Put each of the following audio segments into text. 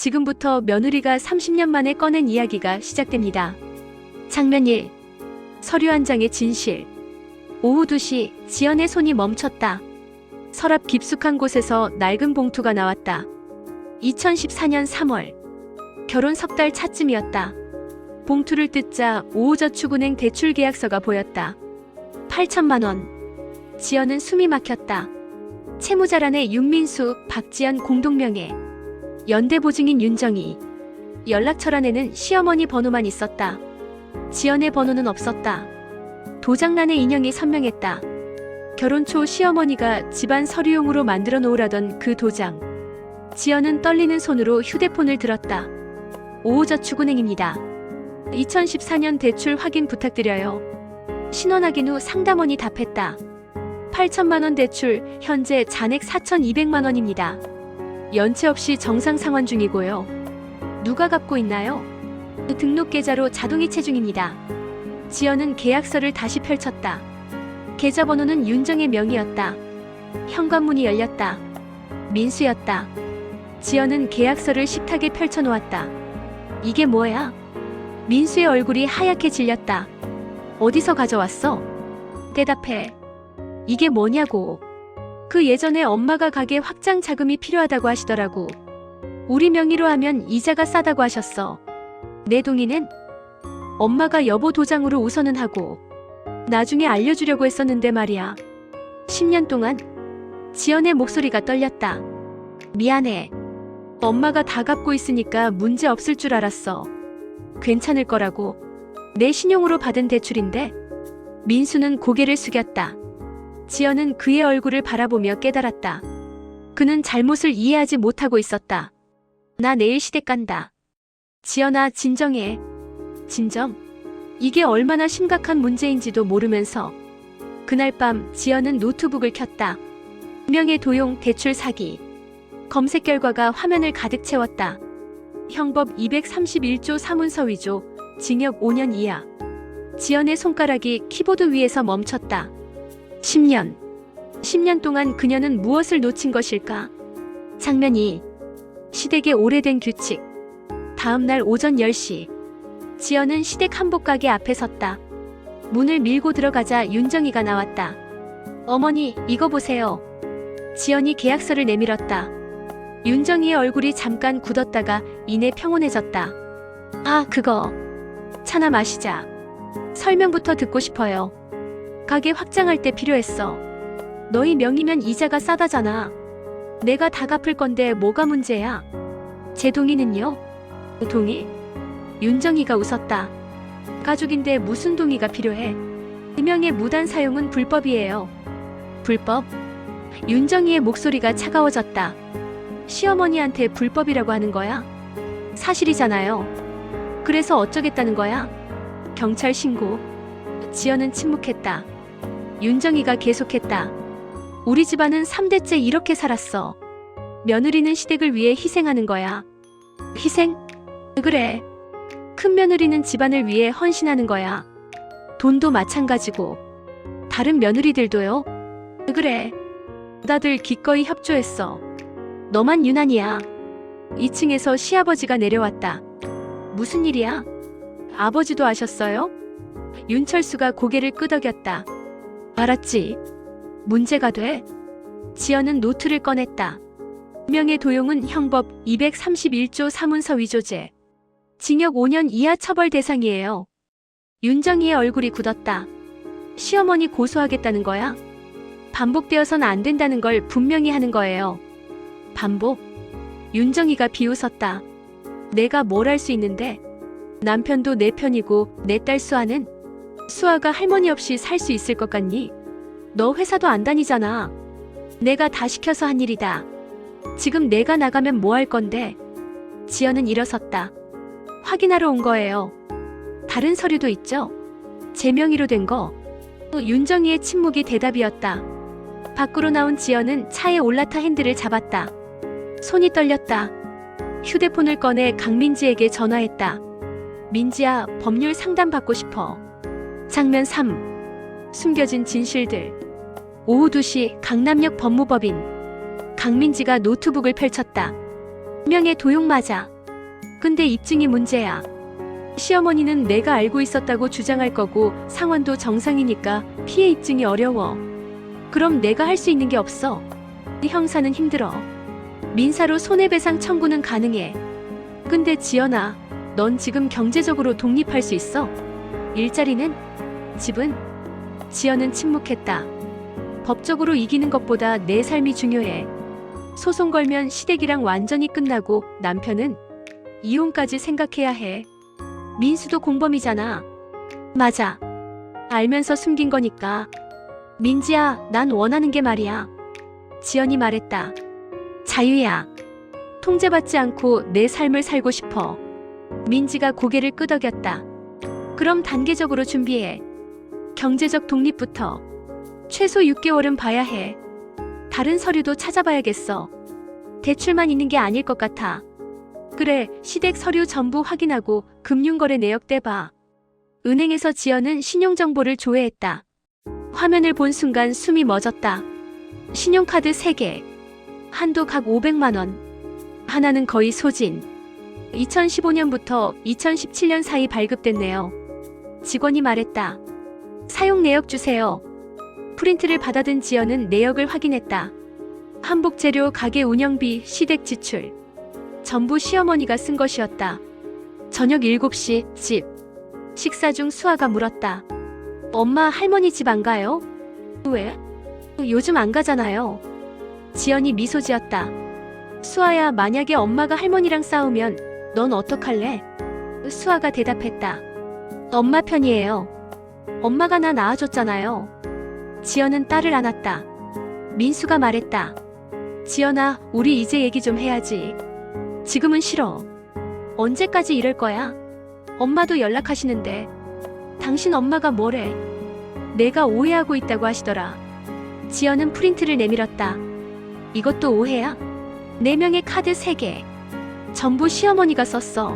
지금부터 며느리가 30년 만에 꺼낸 이야기가 시작됩니다. 장면 1. 서류 한 장의 진실. 오후 2시 지연의 손이 멈췄다. 서랍 깊숙한 곳에서 낡은 봉투가 나왔다. 2014년 3월. 결혼 석 달 차쯤이었다. 봉투를 뜯자 오후저축은행 대출계약서가 보였다. 8천만 원. 지연은 숨이 막혔다. 채무자란에 윤민수, 박지연 공동명의. 연대보증인 윤정희. 연락처란에는 시어머니 번호만 있었다. 지연의 번호는 없었다. 도장란에 인형이 선명했다. 결혼 초 시어머니가 집안 서류용으로 만들어 놓으라던 그 도장. 지연은 떨리는 손으로 휴대폰을 들었다. 오후저축은행입니다. 2014년 대출 확인 부탁드려요. 신원 확인 후 상담원이 답했다. 8천만 원 대출, 현재 잔액 4,200만 원입니다. 연체 없이 정상 상환 중이고요. 누가 갚고 있나요? 등록 계좌로 자동이체 중입니다. 지연은 계약서를 다시 펼쳤다. 계좌번호는 윤정의 명의였다. 현관문이 열렸다. 민수였다. 지연은 계약서를 식탁에 펼쳐놓았다. 이게 뭐야? 민수의 얼굴이 하얗게 질렸다. 어디서 가져왔어? 대답해. 이게 뭐냐고. 그 예전에 엄마가 가게 확장 자금이 필요하다고 하시더라고. 우리 명의로 하면 이자가 싸다고 하셨어. 내 동의는? 엄마가 여보 도장으로 우선은 하고 나중에 알려주려고 했었는데 말이야. 10년 동안 지연의 목소리가 떨렸다. 미안해. 엄마가 다 갚고 있으니까 문제 없을 줄 알았어. 괜찮을 거라고. 내 신용으로 받은 대출인데. 민수는 고개를 숙였다. 지연은 그의 얼굴을 바라보며 깨달았다. 그는 잘못을 이해하지 못하고 있었다. 나 내일 시댁 간다. 지연아, 진정해. 진정? 이게 얼마나 심각한 문제인지도 모르면서. 그날 밤 지연은 노트북을 켰다. 명예 도용 대출 사기. 검색 결과가 화면을 가득 채웠다. 형법 231조 사문서 위조, 징역 5년 이하. 지연의 손가락이 키보드 위에서 멈췄다. 10년 동안 그녀는 무엇을 놓친 것일까? 장면 2. 시댁의 오래된 규칙. 다음 날 오전 10시. 지연은 시댁 한복가게 앞에 섰다. 문을 밀고 들어가자 윤정희가 나왔다. 어머니, 이거 보세요. 지연이 계약서를 내밀었다. 윤정희의 얼굴이 잠깐 굳었다가 이내 평온해졌다. 아, 그거. 차나 마시자. 설명부터 듣고 싶어요. 가게 확장할 때 필요했어. 너희 명의면 이자가 싸다잖아. 내가 다 갚을 건데 뭐가 문제야? 제 동의는요? 동의? 윤정희가 웃었다. 가족인데 무슨 동의가 필요해? 이명의 무단 사용은 불법이에요. 불법? 윤정희의 목소리가 차가워졌다. 시어머니한테 불법이라고 하는 거야? 사실이잖아요. 그래서 어쩌겠다는 거야? 경찰 신고. 지연은 침묵했다. 윤정희가 계속했다. 우리 집안은 3대째 이렇게 살았어. 며느리는 시댁을 위해 희생하는 거야. 희생? 그래. 큰 며느리는 집안을 위해 헌신하는 거야. 돈도 마찬가지고. 다른 며느리들도요? 그래. 다들 기꺼이 협조했어. 너만 유난이야. 2층에서 시아버지가 내려왔다. 무슨 일이야? 아버지도 아셨어요? 윤철수가 고개를 끄덕였다. 알았지. 문제가 돼? 지연은 노트를 꺼냈다. 명예 도용은 형법 231조 사문서 위조죄. 징역 5년 이하 처벌 대상이에요. 윤정희의 얼굴이 굳었다. 시어머니 고소하겠다는 거야? 반복되어서는 안 된다는 걸 분명히 하는 거예요. 반복? 윤정희가 비웃었다. 내가 뭘 할 수 있는데? 남편도 내 편이고 내 딸 수아는? 수아가 할머니 없이 살 수 있을 것 같니? 너 회사도 안 다니잖아. 내가 다 시켜서 한 일이다. 지금 내가 나가면 뭐 할 건데? 지연은 일어섰다. 확인하러 온 거예요. 다른 서류도 있죠? 제 명의로 된 거. 윤정희의 침묵이 대답이었다. 밖으로 나온 지연은 차에 올라타 핸들을 잡았다. 손이 떨렸다. 휴대폰을 꺼내 강민지에게 전화했다. 민지야, 법률 상담 받고 싶어. 장면 3. 숨겨진 진실들. 오후 2시 강남역 법무법인. 강민지가 노트북을 펼쳤다. 명예 도용 맞아. 근데 입증이 문제야. 시어머니는 내가 알고 있었다고 주장할 거고 상환도 정상이니까 피해 입증이 어려워. 그럼 내가 할 수 있는 게 없어. 형사는 힘들어. 민사로 손해배상 청구는 가능해. 근데 지연아, 넌 지금 경제적으로 독립할 수 있어? 일자리는? 집은? 지연은 침묵했다. 법적으로 이기는 것보다 내 삶이 중요해. 소송 걸면 시댁이랑 완전히 끝나고 남편은 이혼까지 생각해야 해. 민수도 공범이잖아. 맞아. 알면서 숨긴 거니까. 민지야, 난 원하는 게 말이야. 지연이 말했다. 자유야. 통제받지 않고 내 삶을 살고 싶어. 민지가 고개를 끄덕였다. 그럼 단계적으로 준비해. 경제적 독립부터. 최소 6개월은 봐야 해. 다른 서류도 찾아봐야겠어. 대출만 있는 게 아닐 것 같아. 그래, 시댁 서류 전부 확인하고 금융거래 내역 떼봐. 은행에서 지연은 신용정보를 조회했다. 화면을 본 순간 숨이 멎었다. 신용카드 3개. 한도 각 500만 원. 하나는 거의 소진. 2015년부터 2017년 사이 발급됐네요. 직원이 말했다. 사용 내역 주세요. 프린트를 받아든 지연은 내역을 확인했다. 한복 재료, 가게 운영비, 시댁 지출. 전부 시어머니가 쓴 것이었다. 저녁 7시 집. 식사 중 수아가 물었다. 엄마, 할머니 집 안 가요? 왜? 요즘 안 가잖아요. 지연이 미소 지었다. 수아야, 만약에 엄마가 할머니랑 싸우면 넌 어떡할래? 수아가 대답했다. 엄마 편이에요. 엄마가 나 낳아줬잖아요. 지연은 딸을 안았다. 민수가 말했다. 지연아, 우리 이제 얘기 좀 해야지. 지금은 싫어. 언제까지 이럴 거야? 엄마도 연락하시는데. 당신 엄마가 뭐래? 내가 오해하고 있다고 하시더라. 지연은 프린트를 내밀었다. 이것도 오해야? 4명의 카드 3개. 전부 시어머니가 썼어.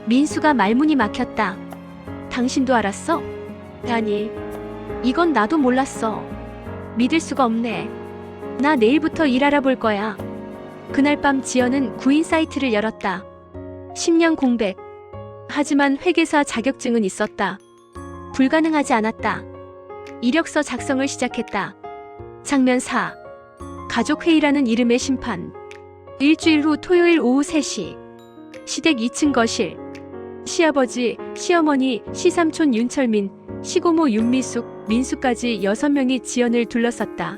민수가 말문이 막혔다. 당신도 알았어? 아니, 이건 나도 몰랐어. 믿을 수가 없네. 나 내일부터 일 알아볼 거야. 그날 밤 지연은 구인 사이트를 열었다. 10년 공백. 하지만 회계사 자격증은 있었다. 불가능하지 않았다. 이력서 작성을 시작했다. 장면 4. 가족회의라는 이름의 심판. 일주일 후 토요일 오후 3시. 시댁 2층 거실. 시아버지, 시어머니, 시삼촌 윤철민, 시고모 윤미숙, 민수까지 6명이 지연을 둘러쌌다.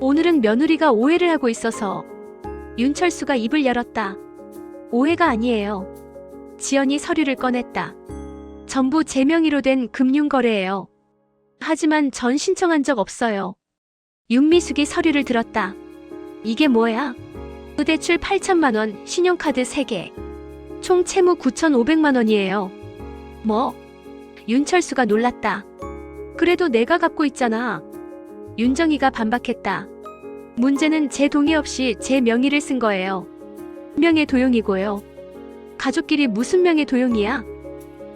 오늘은 며느리가 오해를 하고 있어서. 윤철수가 입을 열었다. 오해가 아니에요. 지연이 서류를 꺼냈다. 전부 제 명의로 된 금융거래예요. 하지만 전 신청한 적 없어요. 윤미숙이 서류를 들었다. 이게 뭐야? 대출 8천만 원, 신용카드 3개. 총 채무 9,500만 원이에요. 뭐? 윤철수가 놀랐다. 그래도 내가 갖고 있잖아. 윤정이가 반박했다. 문제는 제 동의 없이 제 명의를 쓴 거예요. 명예 도용이고요. 가족끼리 무슨 명예 도용이야?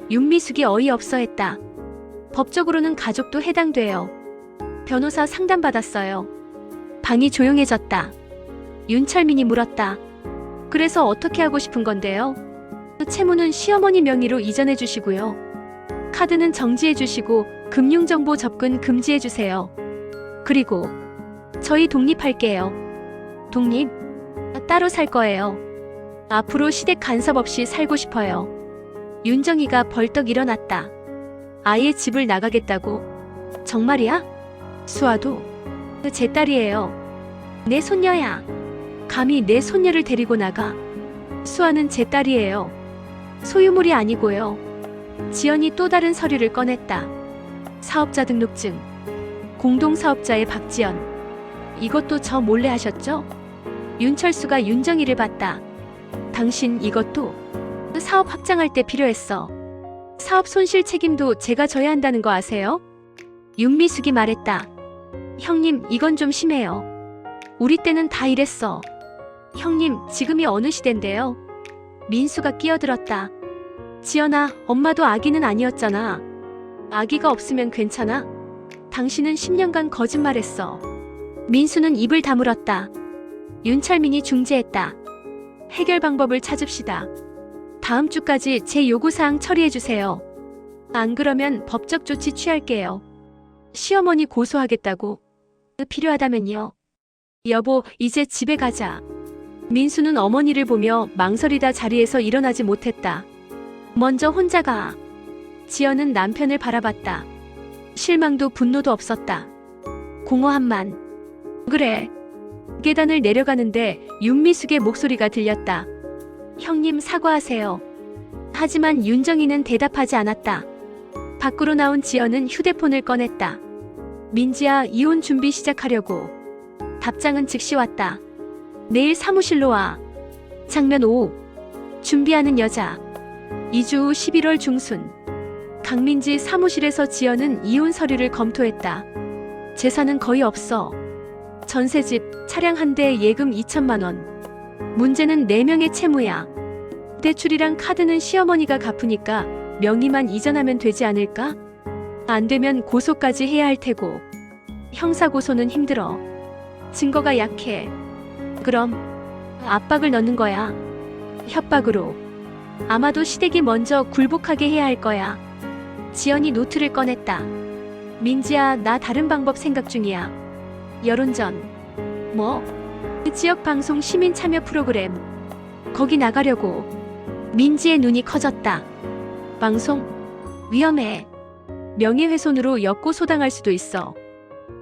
윤미숙이 어이없어 했다. 법적으로는 가족도 해당돼요. 변호사 상담받았어요. 방이 조용해졌다. 윤철민이 물었다. 그래서 어떻게 하고 싶은 건데요? 채무는 시어머니 명의로 이전해 주시고요. 카드는 정지해 주시고 금융정보 접근 금지해 주세요. 그리고 저희 독립할게요. 독립? 따로 살 거예요. 앞으로 시댁 간섭 없이 살고 싶어요. 윤정이가 벌떡 일어났다. 아예 집을 나가겠다고? 정말이야? 수아도? 제 딸이에요. 내 손녀야. 감히 내 손녀를 데리고 나가. 수아는 제 딸이에요. 소유물이 아니고요. 지연이 또 다른 서류를 꺼냈다. 사업자 등록증. 공동사업자의 박지연. 이것도 저 몰래 하셨죠? 윤철수가 윤정이를 봤다. 당신 이것도 사업 확장할 때 필요했어. 사업 손실 책임도 제가 져야 한다는 거 아세요? 윤미숙이 말했다. 형님, 이건 좀 심해요. 우리 때는 다 이랬어. 형님, 지금이 어느 시대인데요? 민수가 끼어들었다. 지연아, 엄마도 아기는 아니었잖아. 아기가 없으면 괜찮아? 당신은 10년간 거짓말했어. 민수는 입을 다물었다. 윤철민이 중재했다. 해결 방법을 찾읍시다. 다음 주까지 제 요구사항 처리해주세요. 안 그러면 법적 조치 취할게요. 시어머니 고소하겠다고. 필요하다면요. 여보, 이제 집에 가자. 민수는 어머니를 보며 망설이다 자리에서 일어나지 못했다. 먼저 혼자 가. 지연은 남편을 바라봤다. 실망도 분노도 없었다. 공허함만. 그래. 계단을 내려가는데 윤미숙의 목소리가 들렸다. 형님 사과하세요. 하지만 윤정이는 대답하지 않았다. 밖으로 나온 지연은 휴대폰을 꺼냈다. 민지야, 이혼 준비 시작하려고. 답장은 즉시 왔다. 내일 사무실로 와. 장면 5. 준비하는 여자. 2주 후 11월 중순. 강민지 사무실에서 지연은 이혼 서류를 검토했다. 재산은 거의 없어. 전세집, 차량 한 대에 예금 2천만 원. 문제는 4명의 채무야. 대출이랑 카드는 시어머니가 갚으니까 명의만 이전하면 되지 않을까? 안 되면 고소까지 해야 할 테고. 형사고소는 힘들어. 증거가 약해. 그럼 압박을 넣는 거야. 협박으로. 아마도 시댁이 먼저 굴복하게 해야 할 거야. 지연이 노트를 꺼냈다. 민지야, 나 다른 방법 생각 중이야. 여론전. 뭐? 지역 방송 시민 참여 프로그램. 거기 나가려고. 민지의 눈이 커졌다. 방송? 위험해. 명예훼손으로 역고소당할 수도 있어.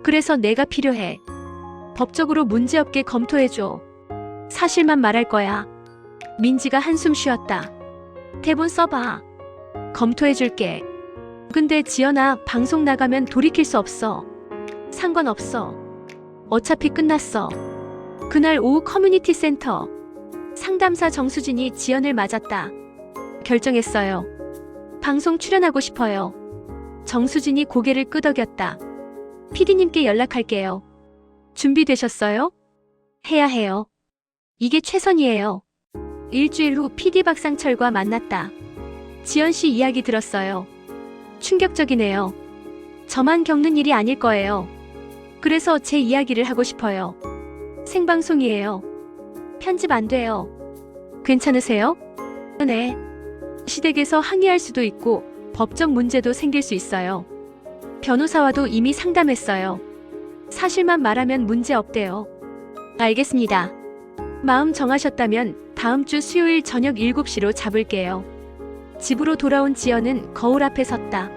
그래서 내가 필요해. 법적으로 문제없게 검토해줘. 사실만 말할 거야. 민지가 한숨 쉬었다. 대본 써봐. 검토해줄게. 근데 지연아, 방송 나가면 돌이킬 수 없어. 상관없어. 어차피 끝났어. 그날 오후 커뮤니티 센터. 상담사 정수진이 지연을 맞았다. 결정했어요. 방송 출연하고 싶어요. 정수진이 고개를 끄덕였다. PD님께 연락할게요. 준비되셨어요? 해야 해요. 이게 최선이에요. 일주일 후 PD 박상철과 만났다. 지연 씨 이야기 들었어요. 충격적이네요. 저만 겪는 일이 아닐 거예요. 그래서 제 이야기를 하고 싶어요. 생방송이에요. 편집 안 돼요. 괜찮으세요? 네. 시댁에서 항의할 수도 있고 법적 문제도 생길 수 있어요. 변호사와도 이미 상담했어요. 사실만 말하면 문제 없대요. 알겠습니다. 마음 정하셨다면 다음 주 수요일 저녁 7시로 잡을게요. 집으로 돌아온 지연은 거울 앞에 섰다.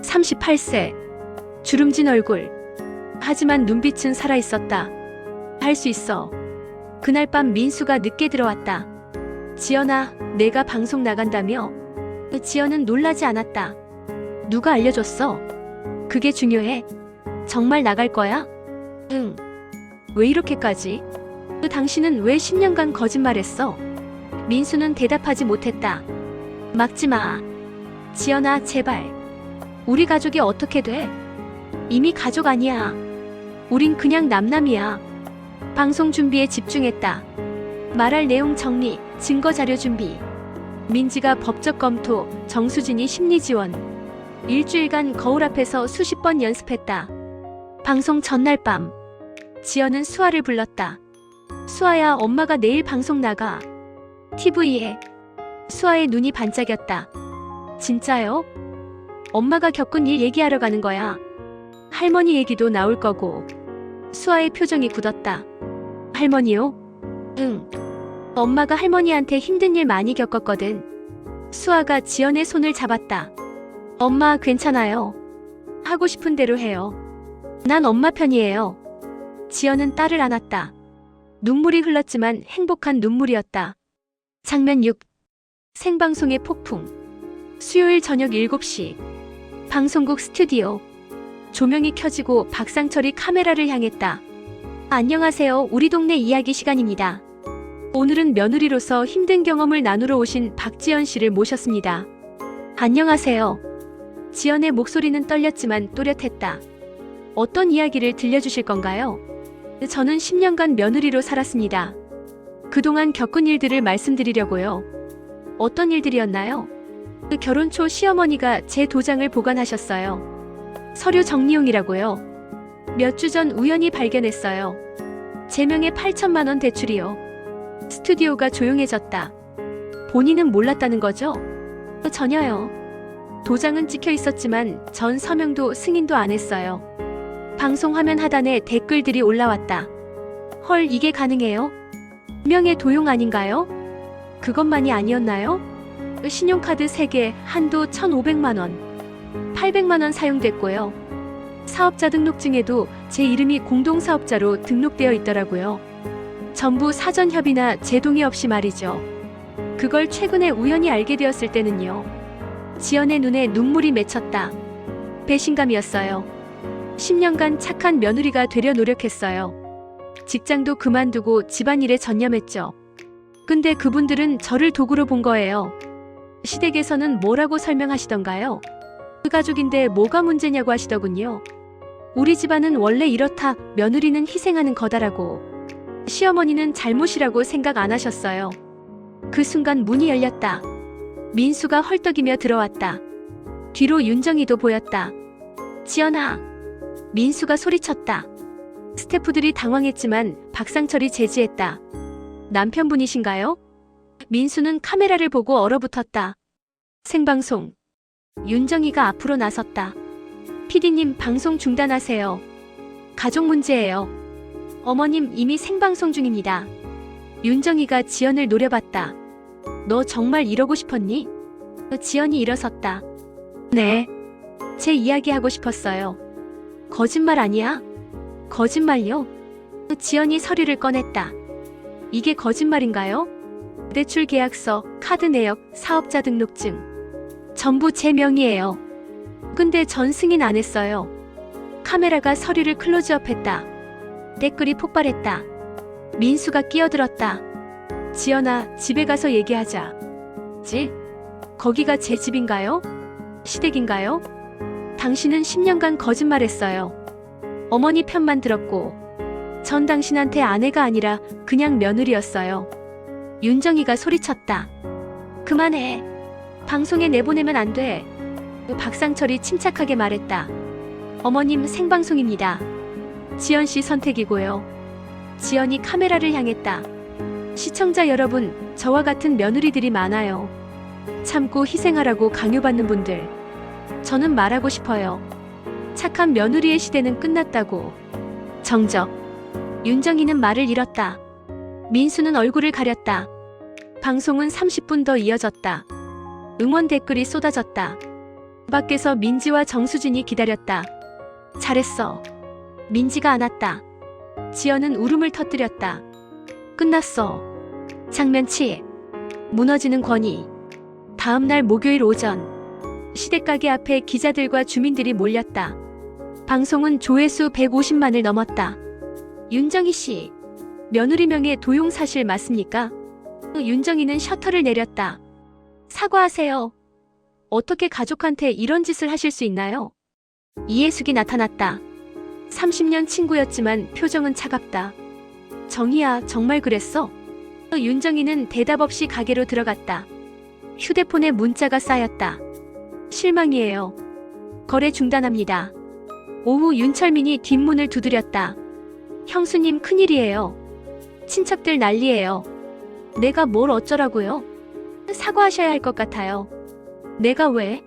38세. 주름진 얼굴. 하지만 눈빛은 살아있었다. 할 수 있어. 그날 밤 민수가 늦게 들어왔다. 지연아, 내가 방송 나간다며? 지연은 놀라지 않았다. 누가 알려줬어? 그게 중요해? 정말 나갈 거야? 응. 왜 이렇게까지? 당신은 왜 10년간 거짓말했어? 민수는 대답하지 못했다. 막지 마. 지연아, 제발. 우리 가족이 어떻게 돼? 이미 가족 아니야. 우린 그냥 남남이야. 방송 준비에 집중했다. 말할 내용 정리, 증거 자료 준비. 민지가 법적 검토, 정수진이 심리 지원. 일주일간 거울 앞에서 수십 번 연습했다. 방송 전날 밤. 지연은 수아를 불렀다. 수아야, 엄마가 내일 방송 나가. TV에. 수아의 눈이 반짝였다. 진짜요? 엄마가 겪은 일 얘기하러 가는 거야. 할머니 얘기도 나올 거고. 수아의 표정이 굳었다. 할머니요? 응. 엄마가 할머니한테 힘든 일 많이 겪었거든. 수아가 지연의 손을 잡았다. 엄마, 괜찮아요. 하고 싶은 대로 해요. 난 엄마 편이에요. 지연은 딸을 안았다. 눈물이 흘렀지만 행복한 눈물이었다. 장면 6. 생방송의 폭풍. 수요일 저녁 7시. 방송국 스튜디오. 조명이 켜지고 박상철이 카메라를 향했다. 안녕하세요. 우리 동네 이야기 시간입니다. 오늘은 며느리로서 힘든 경험을 나누러 오신 박지연 씨를 모셨습니다. 안녕하세요. 지연의 목소리는 떨렸지만 또렷했다. 어떤 이야기를 들려주실 건가요? 저는 10년간 며느리로 살았습니다. 그동안 겪은 일들을 말씀드리려고요. 어떤 일들이었나요? 결혼 초 시어머니가 제 도장을 보관하셨어요. 서류 정리용이라고요. 몇 주 전 우연히 발견했어요. 제 명의 8천만 원 대출이요. 스튜디오가 조용해졌다. 본인은 몰랐다는 거죠? 전혀요. 도장은 찍혀 있었지만 전 서명도 승인도 안 했어요. 방송 화면 하단에 댓글들이 올라왔다. 헐, 이게 가능해요? 분명의 도용 아닌가요? 그것만이 아니었나요? 신용카드 3개, 한도 1,500만 원, 800만 원 사용됐고요. 사업자 등록증에도 제 이름이 공동사업자로 등록되어 있더라고요. 전부 사전 협의나 제 동의 없이 말이죠. 그걸 최근에 우연히 알게 되었을 때는요. 지연의 눈에 눈물이 맺혔다. 배신감이었어요. 10년간 착한 며느리가 되려 노력했어요. 직장도 그만두고 집안일에 전념했죠. 근데 그분들은 저를 도구로 본 거예요. 시댁에서는 뭐라고 설명하시던가요? 그 가족인데 뭐가 문제냐고 하시더군요. 우리 집안은 원래 이렇다. 며느리는 희생하는 거다라고. 시어머니는 잘못이라고 생각 안 하셨어요. 그 순간 문이 열렸다. 민수가 헐떡이며 들어왔다. 뒤로 윤정이도 보였다. 지연아. 민수가 소리쳤다. 스태프들이 당황했지만 박상철이 제지했다. 남편분이신가요? 민수는 카메라를 보고 얼어붙었다. 생방송. 윤정이가 앞으로 나섰다. PD님, 방송 중단하세요. 가족 문제예요. 어머님, 이미 생방송 중입니다. 윤정이가 지연을 노려봤다. 너 정말 이러고 싶었니? 지연이 일어섰다. 네. 제 이야기 하고 싶었어요. 거짓말 아니야? 거짓말요? 지연이 서류를 꺼냈다. 이게 거짓말인가요? 대출 계약서, 카드 내역, 사업자 등록증. 전부 제 명의예요. 근데 전 승인 안 했어요. 카메라가 서류를 클로즈업했다. 댓글이 폭발했다. 민수가 끼어들었다. 지연아, 집에 가서 얘기하자. 거기가 제 집인가요? 시댁인가요? 당신은 10년간 거짓말했어요. 어머니 편만 들었고 전 당신한테 아내가 아니라 그냥 며느리였어요. 윤정이가 소리쳤다. 그만해. 방송에 내보내면 안 돼. 박상철이 침착하게 말했다. 어머님, 생방송입니다. 지연 씨 선택이고요. 지연이 카메라를 향했다. 시청자 여러분, 저와 같은 며느리들이 많아요. 참고 희생하라고 강요받는 분들. 저는 말하고 싶어요. 착한 며느리의 시대는 끝났다고. 정적. 윤정이는 말을 잃었다. 민수는 얼굴을 가렸다. 방송은 30분 더 이어졌다. 응원 댓글이 쏟아졌다. 밖에서 민지와 정수진이 기다렸다. 잘했어. 민지가 안았다. 지연은 울음을 터뜨렸다. 끝났어. 장면 치. 무너지는 권위. 다음날 목요일 오전. 시댁가게 앞에 기자들과 주민들이 몰렸다. 방송은 조회수 150만을 넘었다. 윤정이 씨, 며느리 명의 도용 사실 맞습니까? 윤정이는 셔터를 내렸다. 사과하세요. 어떻게 가족한테 이런 짓을 하실 수 있나요? 이해숙이 나타났다. 30년 친구였지만 표정은 차갑다. 정희야, 정말 그랬어? 윤정이는 대답 없이 가게로 들어갔다. 휴대폰에 문자가 쌓였다. 실망이에요. 거래 중단합니다. 오후 윤철민이 뒷문을 두드렸다. 형수님, 큰일이에요. 친척들 난리예요. 내가 뭘 어쩌라고요? 사과하셔야 할 것 같아요. 내가 왜?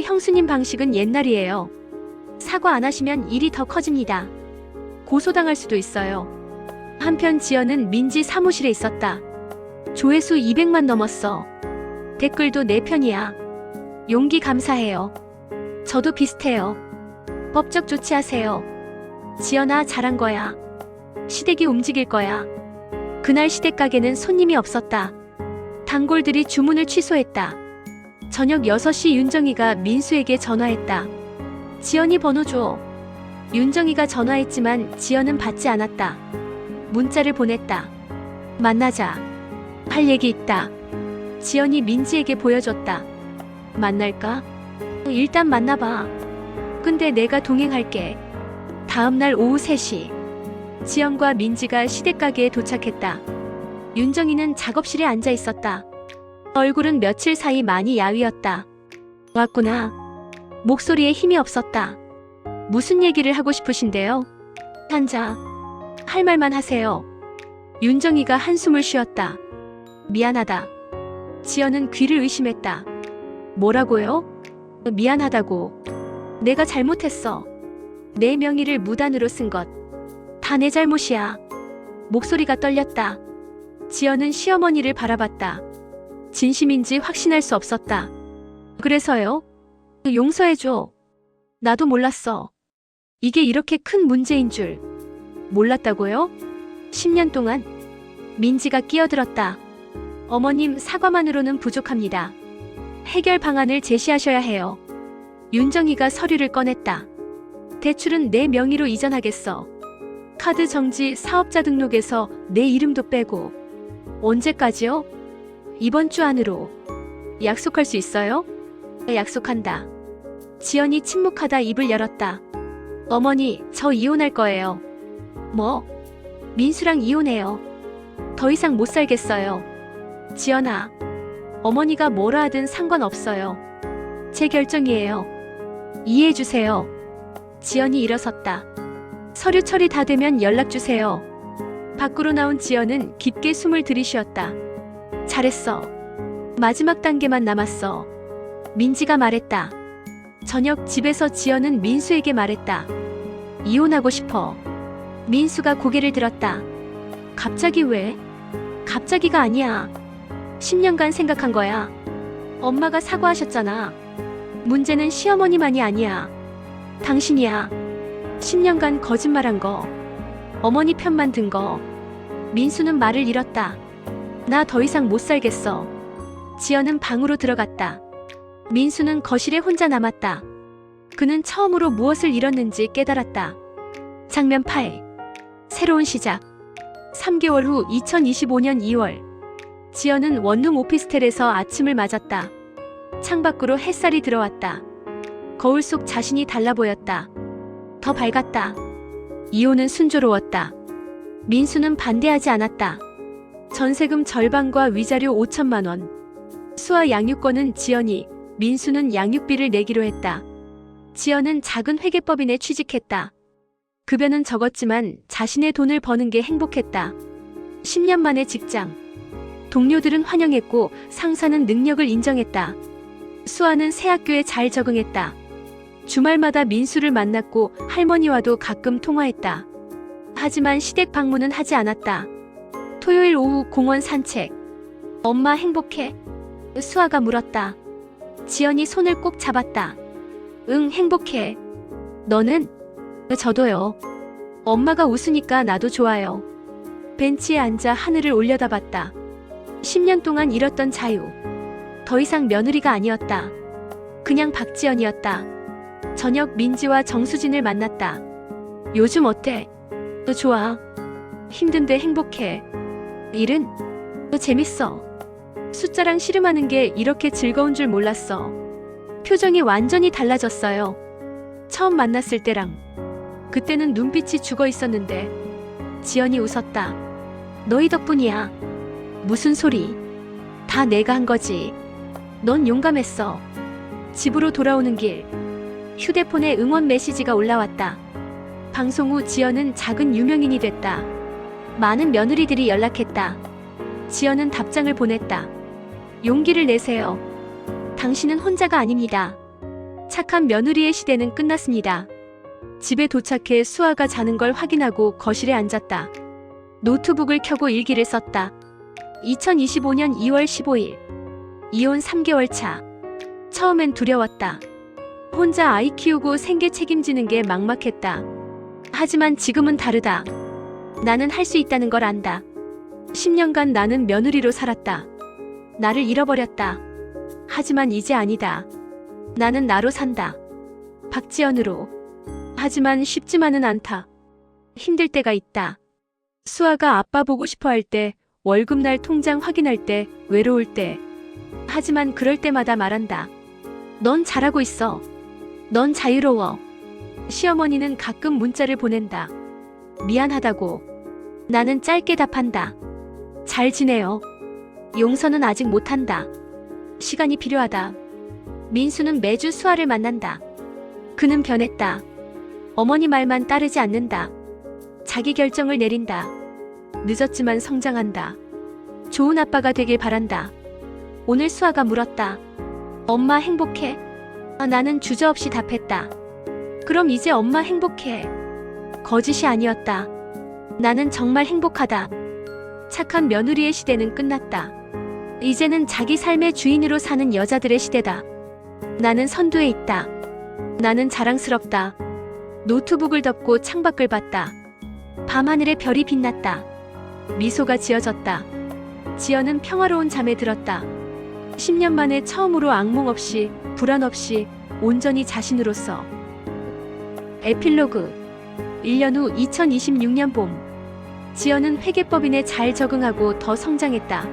형수님 방식은 옛날이에요. 사과 안 하시면 일이 더 커집니다. 고소당할 수도 있어요. 한편 지연은 민지 사무실에 있었다. 조회수 200만 넘었어. 댓글도 내 편이야. 용기 감사해요. 저도 비슷해요. 법적 조치하세요. 지연아, 잘한 거야. 시댁이 움직일 거야. 그날 시댁 가게는 손님이 없었다. 단골들이 주문을 취소했다. 저녁 6시 윤정이가 민수에게 전화했다. 지연이 번호 줘. 윤정이가 전화했지만 지연은 받지 않았다. 문자를 보냈다. 만나자. 할 얘기 있다. 지연이 민지에게 보여줬다. 만날까? 일단 만나봐. 근데 내가 동행할게. 다음날 오후 3시. 지연과 민지가 시댁가게에 도착했다. 윤정이는 작업실에 앉아 있었다. 얼굴은 며칠 사이 많이 야위었다. 왔구나. 목소리에 힘이 없었다. 무슨 얘기를 하고 싶으신데요? 앉아. 할 말만 하세요. 윤정이가 한숨을 쉬었다. 미안하다. 지연은 귀를 의심했다. 뭐라고요? 미안하다고. 내가 잘못했어. 내 명의를 무단으로 쓴 것. 다 내 잘못이야. 목소리가 떨렸다. 지연은 시어머니를 바라봤다. 진심인지 확신할 수 없었다. 그래서요? 용서해줘. 나도 몰랐어. 이게 이렇게 큰 문제인 줄. 몰랐다고요? 10년 동안? 민지가 끼어들었다. 어머님, 사과만으로는 부족합니다. 해결 방안을 제시하셔야 해요. 윤정이가 서류를 꺼냈다. 대출은 내 명의로 이전하겠어. 카드 정지, 사업자 등록에서 내 이름도 빼고. 언제까지요? 이번 주 안으로. 약속할 수 있어요? 약속한다. 지연이 침묵하다 입을 열었다. 어머니, 저 이혼할 거예요. 뭐? 민수랑 이혼해요. 더 이상 못 살겠어요. 지연아, 어머니가 뭐라 하든 상관없어요. 제 결정이에요. 이해해주세요. 지연이 일어섰다. 서류 처리 다 되면 연락주세요. 밖으로 나온 지연은 깊게 숨을 들이쉬었다. 잘했어. 마지막 단계만 남았어. 민지가 말했다. 저녁 집에서 지연은 민수에게 말했다. 이혼하고 싶어. 민수가 고개를 들었다. 갑자기 왜? 갑자기가 아니야. 10년간 생각한 거야. 엄마가 사과하셨잖아. 문제는 시어머니만이 아니야. 당신이야. 10년간 거짓말한 거. 어머니 편만 든 거. 민수는 말을 잃었다. 나 더 이상 못 살겠어. 지연은 방으로 들어갔다. 민수는 거실에 혼자 남았다. 그는 처음으로 무엇을 잃었는지 깨달았다. 장면 8. 새로운 시작. 3개월 후 2025년 2월. 지연은 원룸 오피스텔에서 아침을 맞았다. 창밖으로 햇살이 들어왔다. 거울 속 자신이 달라 보였다. 더 밝았다. 이혼은 순조로웠다. 민수는 반대하지 않았다. 전세금 절반과 위자료 5천만 원. 수아 양육권은 지연이, 민수는 양육비를 내기로 했다. 지연은 작은 회계법인에 취직했다. 급여는 적었지만 자신의 돈을 버는 게 행복했다. 10년 만에 직장. 동료들은 환영했고 상사는 능력을 인정했다. 수아는 새 학교에 잘 적응했다. 주말마다 민수를 만났고 할머니와도 가끔 통화했다. 하지만 시댁 방문은 하지 않았다. 토요일 오후 공원 산책. 엄마 행복해? 수아가 물었다. 지연이 손을 꼭 잡았다. 응, 행복해. 너는? 저도요. 엄마가 웃으니까 나도 좋아요. 벤치에 앉아 하늘을 올려다봤다. 10년 동안 잃었던 자유. 더 이상 며느리가 아니었다. 그냥 박지연이었다. 저녁 민지와 정수진을 만났다. 요즘 어때? 좋아. 힘든데 행복해. 일은? 재밌어. 숫자랑 씨름하는 게 이렇게 즐거운 줄 몰랐어. 표정이 완전히 달라졌어요. 처음 만났을 때랑. 그때는 눈빛이 죽어 있었는데. 지연이 웃었다. 너희 덕분이야. 무슨 소리? 다 내가 한 거지. 넌 용감했어. 집으로 돌아오는 길. 휴대폰에 응원 메시지가 올라왔다. 방송 후 지연은 작은 유명인이 됐다. 많은 며느리들이 연락했다. 지연은 답장을 보냈다. 용기를 내세요. 당신은 혼자가 아닙니다. 착한 며느리의 시대는 끝났습니다. 집에 도착해 수아가 자는 걸 확인하고 거실에 앉았다. 노트북을 켜고 일기를 썼다. 2025년 2월 15일. 이혼 3개월 차. 처음엔 두려웠다. 혼자 아이 키우고 생계 책임지는 게 막막했다. 하지만 지금은 다르다. 나는 할 수 있다는 걸 안다. 10년간 나는 며느리로 살았다. 나를 잃어버렸다. 하지만 이제 아니다. 나는 나로 산다. 박지연으로. 하지만 쉽지만은 않다. 힘들 때가 있다. 수아가 아빠 보고 싶어 할 때, 월급날 통장 확인할 때, 외로울 때. 하지만 그럴 때마다 말한다. 넌 잘하고 있어. 넌 자유로워. 시어머니는 가끔 문자를 보낸다. 미안하다고. 나는 짧게 답한다. 잘 지내요. 용서는 아직 못한다. 시간이 필요하다. 민수는 매주 수아를 만난다. 그는 변했다. 어머니 말만 따르지 않는다. 자기 결정을 내린다. 늦었지만 성장한다. 좋은 아빠가 되길 바란다. 오늘 수아가 물었다. 엄마 행복해? 나는 주저없이 답했다. 그럼 이제 엄마 행복해. 거짓이 아니었다. 나는 정말 행복하다. 착한 며느리의 시대는 끝났다. 이제는 자기 삶의 주인으로 사는 여자들의 시대다. 나는 선두에 있다. 나는 자랑스럽다. 노트북을 덮고 창밖을 봤다. 밤하늘에 별이 빛났다. 미소가 지어졌다. 지연은 평화로운 잠에 들었다. 10년 만에 처음으로 악몽 없이, 불안 없이, 온전히 자신으로서. 에필로그 1년 후 2026년 봄. 지연은 회계법인에 잘 적응하고 더 성장했다.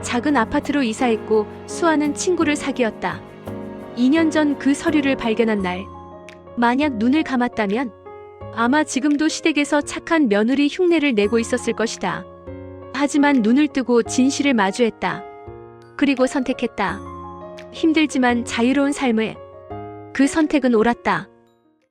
작은 아파트로 이사했고 수아는 친구를 사귀었다. 2년 전 그 서류를 발견한 날. 만약 눈을 감았다면 아마 지금도 시댁에서 착한 며느리 흉내를 내고 있었을 것이다. 하지만 눈을 뜨고 진실을 마주했다. 그리고 선택했다. 힘들지만 자유로운 삶을. 그 선택은 옳았다.